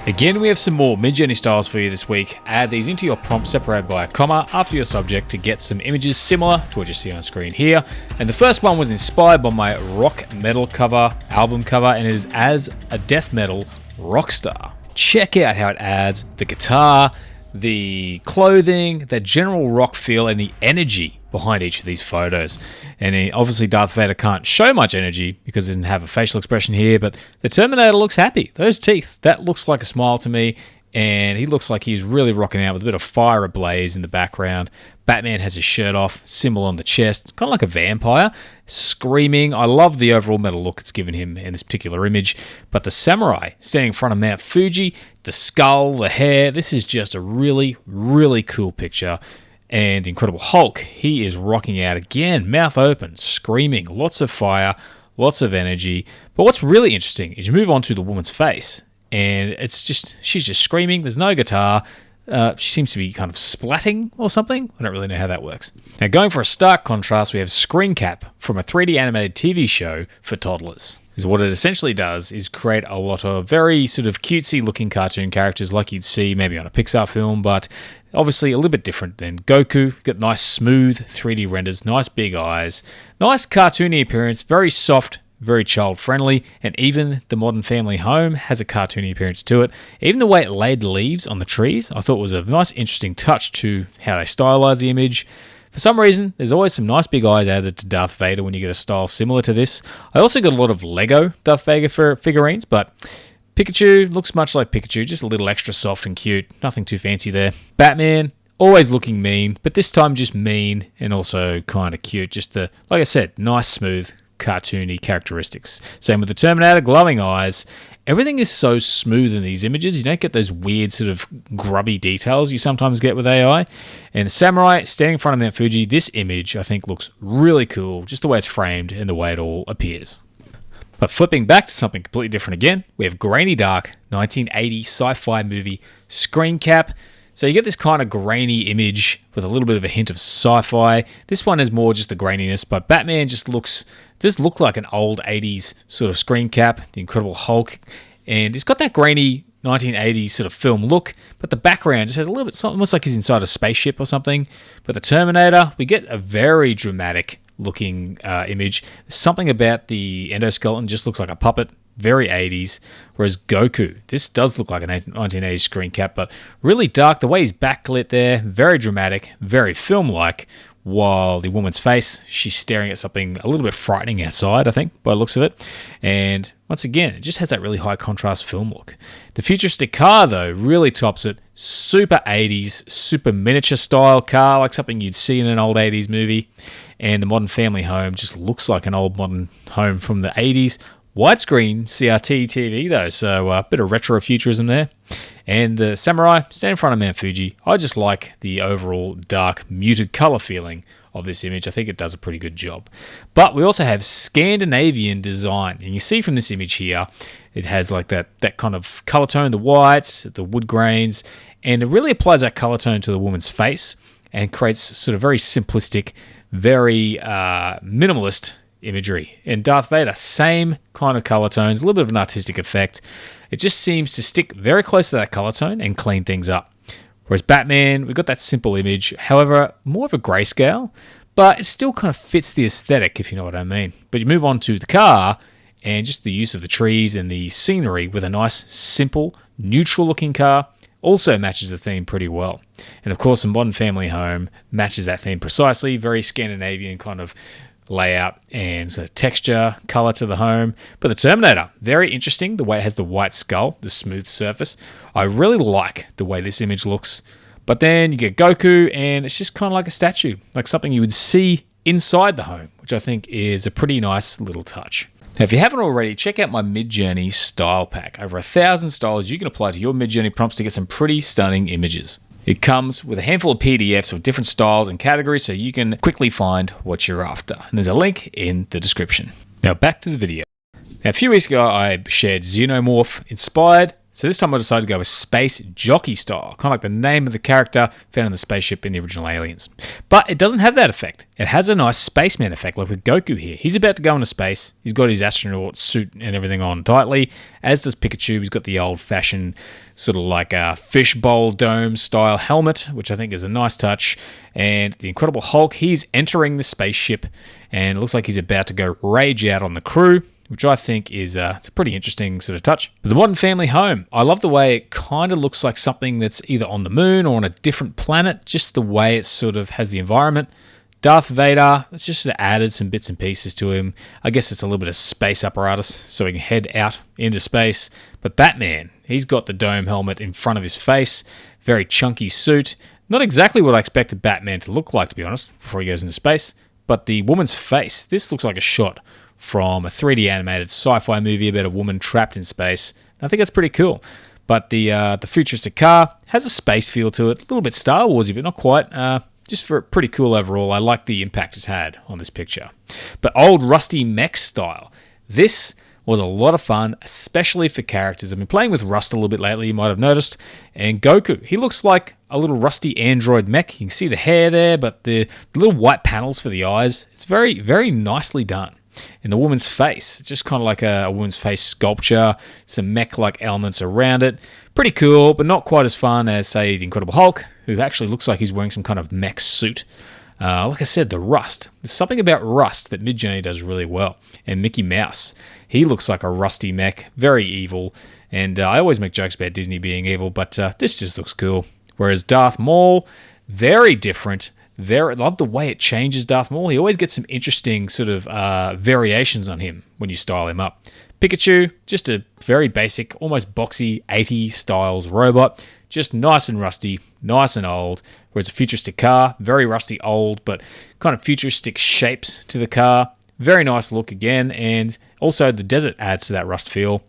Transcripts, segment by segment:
Again, we have some more Midjourney styles for you this week. Add these into your prompt separated by a comma after your subject to get some images similar to what you see on screen here. And the first one was inspired by my rock metal album cover, and it is as a death metal Rockstar. Check out how it adds the guitar, the clothing, that general rock feel, and the energy behind each of these photos. And obviously Darth Vader can't show much energy because he doesn't have a facial expression here, but the Terminator looks happy. Those teeth, that looks like a smile to me, and he looks like he's really rocking out with a bit of fire ablaze in the background. Batman has his shirt off, symbol on the chest, kind of like a vampire, screaming. I love the overall metal look it's given him in this particular image, but the samurai standing in front of Mount Fuji, the skull, the hair, this is just a really, really cool picture. And the Incredible Hulk, he is rocking out again, mouth open, screaming, lots of fire, lots of energy. But what's really interesting is you move on to the woman's face, and she's just screaming. There's no guitar. She seems to be kind of splatting or something. I don't really know how that works. Now, going for a stark contrast, we have Screencap from a 3D animated TV show for toddlers. What it essentially does is create a lot of very sort of cutesy looking cartoon characters like you'd see maybe on a Pixar film, but obviously a little bit different than Goku. Got nice smooth 3D renders, nice big eyes, nice cartoony appearance, very soft, very child friendly, and even the Modern Family home has a cartoony appearance to it. Even the way it laid leaves on the trees, I thought was a nice interesting touch to how they stylize the image. For some reason, there's always some nice big eyes added to Darth Vader when you get a style similar to this. I also got a lot of Lego Darth Vader figurines, but Pikachu looks much like Pikachu, just a little extra soft and cute. Nothing too fancy there. Batman, always looking mean, but this time just mean and also kind of cute. Just like I said, nice, smooth, cartoony characteristics. Same with the Terminator, glowing eyes. Everything is so smooth in these images. You don't get those weird sort of grubby details you sometimes get with AI. And the samurai standing in front of Mount Fuji, this image I think looks really cool, just the way it's framed and the way it all appears. But flipping back to something completely different again, we have grainy dark 1980 sci-fi movie Screencap. So you get this kind of grainy image with a little bit of a hint of sci-fi. This one is more just the graininess, but Batman just looks like an old 80s sort of screen cap, the Incredible Hulk, and he's got that grainy 1980s sort of film look, but the background just has a little bit, almost like he's inside a spaceship or something. But the Terminator, we get a very dramatic looking image. Something about the endoskeleton just looks like a puppet, very 80s, whereas Goku, this does look like a 1980s screen cap, but really dark. The way he's backlit there, very dramatic, very film-like, while the woman's face, she's staring at something a little bit frightening outside, I think, by the looks of it. And once again, it just has that really high contrast film look. The futuristic car, though, really tops it. Super 80s, super miniature style car, like something you'd see in an old 80s movie. And the Modern Family home just looks like an old modern home from the 80s. Widescreen CRT TV though, so a bit of retro futurism there. And the samurai stand in front of Mount Fuji. I just like the overall dark, muted color feeling of this image. I think it does a pretty good job. But we also have Scandinavian design. And you see from this image here, it has like that kind of color tone, the whites, the wood grains, and it really applies that color tone to the woman's face and creates sort of very simplistic, very minimalist imagery. And Darth Vader, same kind of color tones, a little bit of an artistic effect. It just seems to stick very close to that color tone and clean things up. Whereas Batman, we've got that simple image, however, more of a grayscale, but it still kind of fits the aesthetic, if you know what I mean. But you move on to the car and just the use of the trees and the scenery with a nice, simple, neutral-looking car also matches the theme pretty well. And of course, a Modern Family home matches that theme precisely, very Scandinavian kind of layout and sort of texture, color to the home. But the Terminator, very interesting, the way it has the white skull, the smooth surface. I really like the way this image looks. But then you get Goku, and it's just kind of like a statue, like something you would see inside the home, which I think is a pretty nice little touch. Now, if you haven't already, check out my Midjourney style pack. Over 1,000 styles you can apply to your Midjourney prompts to get some pretty stunning images. It comes with a handful of PDFs of different styles and categories so you can quickly find what you're after. And there's a link in the description. Now back to the video. Now, a few weeks ago, I shared Xenomorph-inspired So this time I decided to go with Spacejockey style, kind of like the name of the character found in the spaceship in the original Aliens. But it doesn't have that effect. It has a nice spaceman effect, like with Goku here. He's about to go into space. He's got his astronaut suit and everything on tightly, as does Pikachu. He's got the old-fashioned sort of like a fishbowl dome style helmet, which I think is a nice touch. And the Incredible Hulk, he's entering the spaceship, and it looks like he's about to go rage out on the crew, which I think is it's a pretty interesting sort of touch. But the Modern Family Home, I love the way it kind of looks like something that's either on the moon or on a different planet, just the way it sort of has the environment. Darth Vader, it's just sort of added some bits and pieces to him. I guess it's a little bit of space apparatus so he can head out into space. But Batman, he's got the dome helmet in front of his face, very chunky suit. Not exactly what I expected Batman to look like, to be honest, before he goes into space. But the woman's face, this looks like a shot from a 3D animated sci-fi movie about a woman trapped in space. I think that's pretty cool. But the futuristic car has a space feel to it, a little bit Star Warsy, but not quite. Just for pretty cool overall. I like the impact it's had on this picture. But old rusty Mech style. This was a lot of fun, especially for characters. I've been playing with Rust a little bit lately, you might have noticed. And Goku, he looks like a little rusty android mech. You can see the hair there, but the little white panels for the eyes. It's very, very nicely done. In the woman's face, just kind of like a woman's face sculpture, some mech-like elements around it. Pretty cool, but not quite as fun as, say, the Incredible Hulk, who actually looks like he's wearing some kind of mech suit. Like I said, the Rust. There's something about Rust that Midjourney does really well. And Mickey Mouse, he looks like a rusty mech, very evil. And I always make jokes about Disney being evil, but this just looks cool. Whereas Darth Maul, very different. I love the way it changes Darth Maul. He always gets some interesting sort of variations on him when you style him up. Pikachu, just a very basic, almost boxy 80s styles robot. Just nice and rusty, nice and old. Whereas a futuristic car, very rusty, old, but kind of futuristic shapes to the car. Very nice look again, and also the desert adds to that rust feel.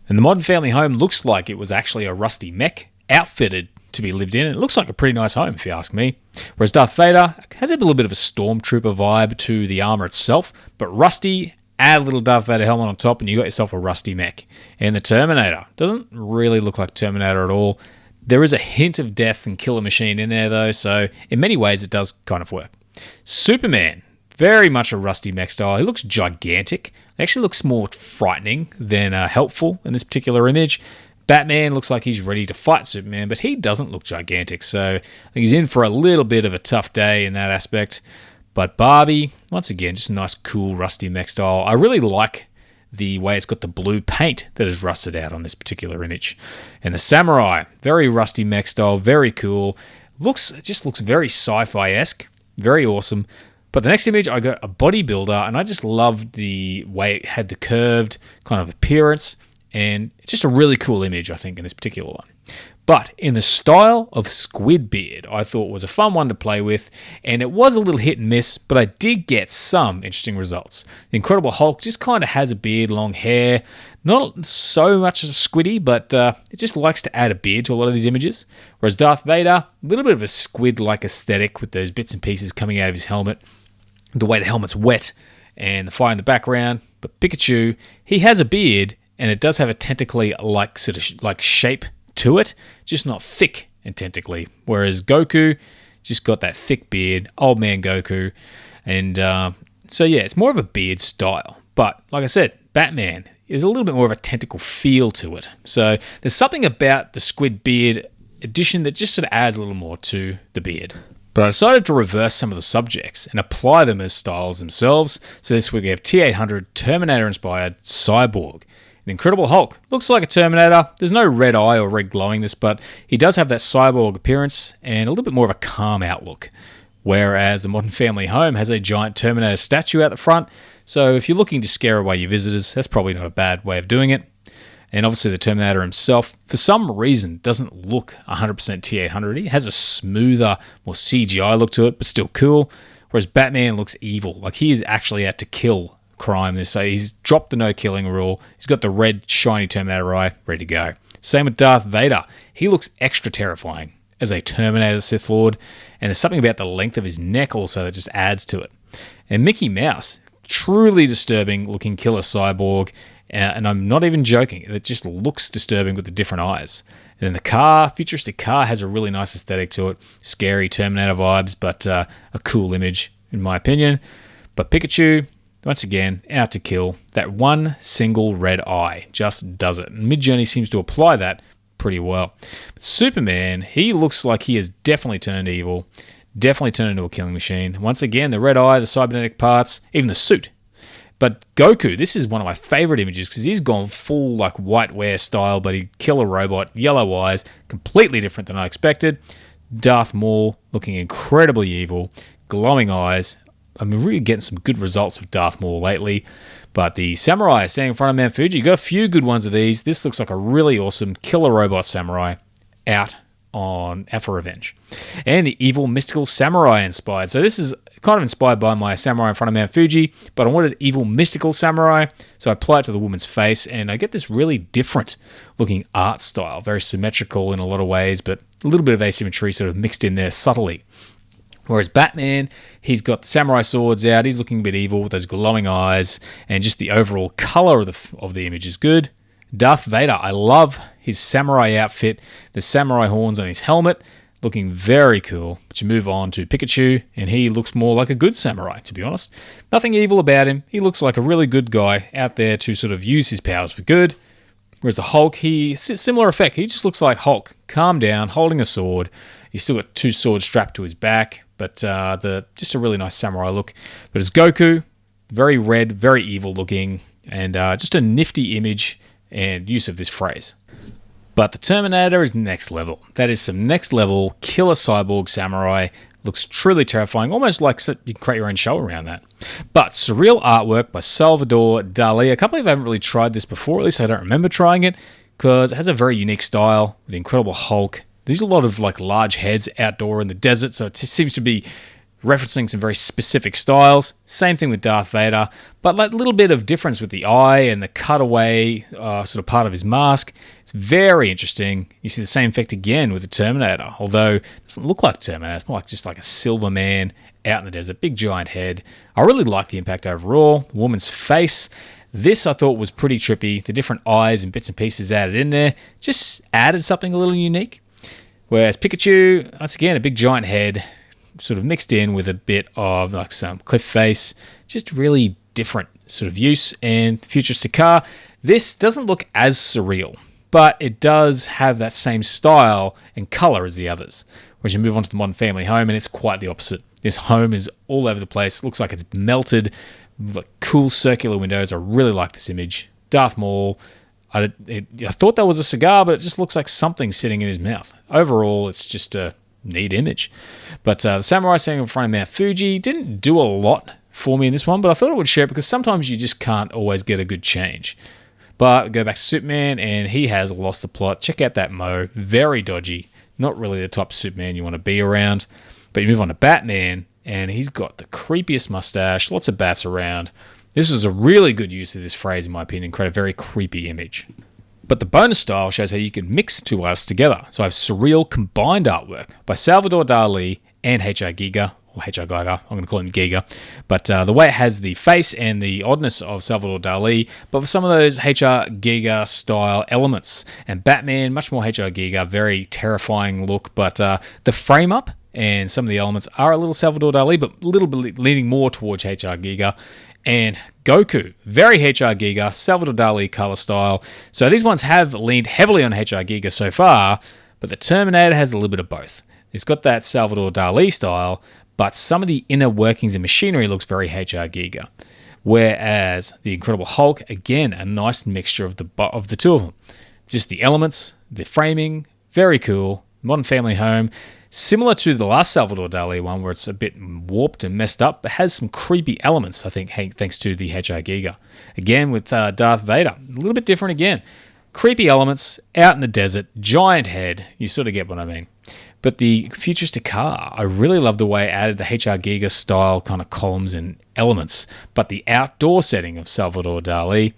And the Modern Family Home looks like it was actually a rusty mech, outfitted to be lived in. It looks like a pretty nice home, if you ask me. Whereas Darth Vader has a little bit of a stormtrooper vibe to the armor itself, but rusty, add a little Darth Vader helmet on top and you got yourself a rusty mech. And the Terminator doesn't really look like Terminator at all. There is a hint of death and killer machine in there though, so in many ways it does kind of work. Superman, very much a rusty mech style. He looks gigantic. He actually looks more frightening than helpful in this particular image. Batman looks like he's ready to fight Superman, but he doesn't look gigantic, so I think he's in for a little bit of a tough day in that aspect. But Barbie, once again, just a nice, cool, rusty mech style. I really like the way it's got the blue paint that is rusted out on this particular image. And the Samurai, very rusty mech style, very cool. Just looks very sci-fi-esque, very awesome. But the next image, I got a bodybuilder, and I just loved the way it had the curved kind of appearance. And it's just a really cool image, I think, in this particular one. But in the style of Squidbeard, I thought was a fun one to play with, and it was a little hit and miss, but I did get some interesting results. The Incredible Hulk just kind of has a beard, long hair, not so much as a squiddy, but it just likes to add a beard to a lot of these images. Whereas Darth Vader, a little bit of a squid-like aesthetic with those bits and pieces coming out of his helmet, the way the helmet's wet, and the fire in the background. But Pikachu, he has a beard, and it does have a tentacly-like sort of like shape to it, just not thick and tentacly. Whereas Goku just got that thick beard, old man Goku. And so yeah, it's more of a beard style. But like I said, Batman is a little bit more of a tentacle feel to it. So there's something about the Squidbeard edition that just sort of adds a little more to the beard. But I decided to reverse some of the subjects and apply them as styles themselves. So this week we have T-800 Terminator-inspired Cyborg. The Incredible Hulk looks like a Terminator. There's no red eye or red glowingness, but he does have that cyborg appearance and a little bit more of a calm outlook. Whereas the Modern Family Home has a giant Terminator statue out the front. So if you're looking to scare away your visitors, that's probably not a bad way of doing it. And obviously the Terminator himself, for some reason, doesn't look 100% T-800. He has a smoother, more CGI look to it, but still cool. Whereas Batman looks evil, like he is actually out to kill crime. So he's dropped the no killing rule. He's got the red shiny Terminator eye ready to go. Same with Darth Vader. He looks extra terrifying as a Terminator Sith Lord, and there's something about the length of his neck also that just adds to it. And Mickey Mouse, truly disturbing looking killer cyborg, And I'm not even joking. It just looks disturbing with the different eyes. And then the car, futuristic car, has a really nice aesthetic to it. Scary Terminator vibes, but a cool image, in my opinion. But Pikachu, once again, out to kill. That one single red eye just does it. And Midjourney seems to apply that pretty well. But Superman, he looks like he has definitely turned evil. Definitely turned into a killing machine. Once again, the red eye, the cybernetic parts, even the suit. But Goku, this is one of my favorite images because he's gone full like white-wear style, but he killer robot, yellow eyes, completely different than I expected. Darth Maul looking incredibly evil, glowing eyes. I'm really getting some good results with Darth Maul lately. But the samurai standing in front of Mount Fuji, got a few good ones of these. This looks like a really awesome killer robot samurai out for revenge. And the evil mystical samurai inspired. So this is kind of inspired by my samurai in front of Mount Fuji, but I wanted evil mystical samurai, so I apply it to the woman's face, and I get this really different looking art style, very symmetrical in a lot of ways, but a little bit of asymmetry sort of mixed in there subtly. Whereas Batman, he's got the samurai swords out, he's looking a bit evil with those glowing eyes, and just the overall color of the image is good. Darth Vader, I love his samurai outfit, the samurai horns on his helmet, looking very cool. But you move on to Pikachu, and he looks more like a good samurai, to be honest. Nothing evil about him. He looks like a really good guy out there to sort of use his powers for good. Whereas the Hulk, similar effect. He just looks like Hulk, calm down, holding a sword. He's still got two swords strapped to his back, but just a really nice samurai look. But as Goku, very red, very evil looking, and just a nifty image and use of this phrase. But the Terminator is next level. That is some next level killer cyborg samurai. Looks truly terrifying, almost like you can create your own show around that. But surreal artwork by Salvador Dali. I can't believe I haven't really tried this before, at least I don't remember trying it, because it has a very unique style with the Incredible Hulk. There's a lot of like large heads outdoor in the desert, so it seems to be referencing some very specific styles. Same thing with Darth Vader, but like a little bit of difference with the eye and the cutaway sort of part of his mask. It's very interesting. You see the same effect again with the Terminator, although it doesn't look like Terminator. It's more like just like a silver man out in the desert, big giant head. I really like the impact overall. The woman's face, this I thought was pretty trippy. The different eyes and bits and pieces added in there just added something a little unique. Whereas Pikachu, once again, a big giant head, sort of mixed in with a bit of like some cliff face, just really different sort of use. And futuristic car, this doesn't look as surreal, but it does have that same style and color as the others. Whereas you move on to the modern family home, and it's quite the opposite. This home is all over the place. Looks like it's melted, like cool circular windows. I really like this image. Darth Maul, I thought that was a cigar, but it just looks like something sitting in his mouth. Overall, it's just a neat image. But the samurai standing in front of Mount Fuji didn't do a lot for me in this one, but I thought I would share it because sometimes you just can't always get a good change. But go back to Superman, and he has lost the plot. Check out that Mo. Very dodgy. Not really the type of Superman you want to be around. But you move on to Batman, and he's got the creepiest mustache. Lots of bats around. This was a really good use of this phrase, in my opinion. Create a very creepy image. But the bonus style shows how you can mix two artists together. So I have surreal combined artwork by Salvador Dali and H.R. Giger, or H.R. Giger, I'm going to call him Giger. But the way it has the face and the oddness of Salvador Dali, but with some of those H.R. Giger style elements. And Batman, much more H.R. Giger, very terrifying look, but the frame up and some of the elements are a little Salvador Dali, but a little bit leaning more towards H.R. Giger. And Goku, very H.R. Giger, Salvador Dali color style. So these ones have leaned heavily on H.R. Giger so far, but the Terminator has a little bit of both. It's got that Salvador Dali style, but some of the inner workings and machinery looks very H.R. Giger. Whereas the Incredible Hulk, again, a nice mixture of the two of them. Just the elements, the framing, very cool. Modern family home. Similar to the last Salvador Dali one, where it's a bit warped and messed up, but has some creepy elements, I think, thanks to the H.R. Giger. Again, with Darth Vader, a little bit different again. Creepy elements, out in the desert, giant head, you sort of get what I mean. But the futuristic car, I really love the way it added the H.R. Giger style kind of columns and elements, but the outdoor setting of Salvador Dali.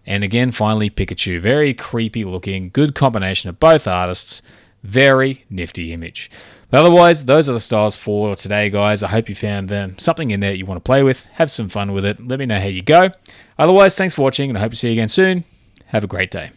And again, finally, Pikachu, very creepy looking, good combination of both artists. Very nifty image. But otherwise, those are the styles for today, guys. I hope you found them something in there that you want to play with. Have some fun with it. Let me know how you go. Otherwise, thanks for watching, and I hope to see you again soon. Have a great day.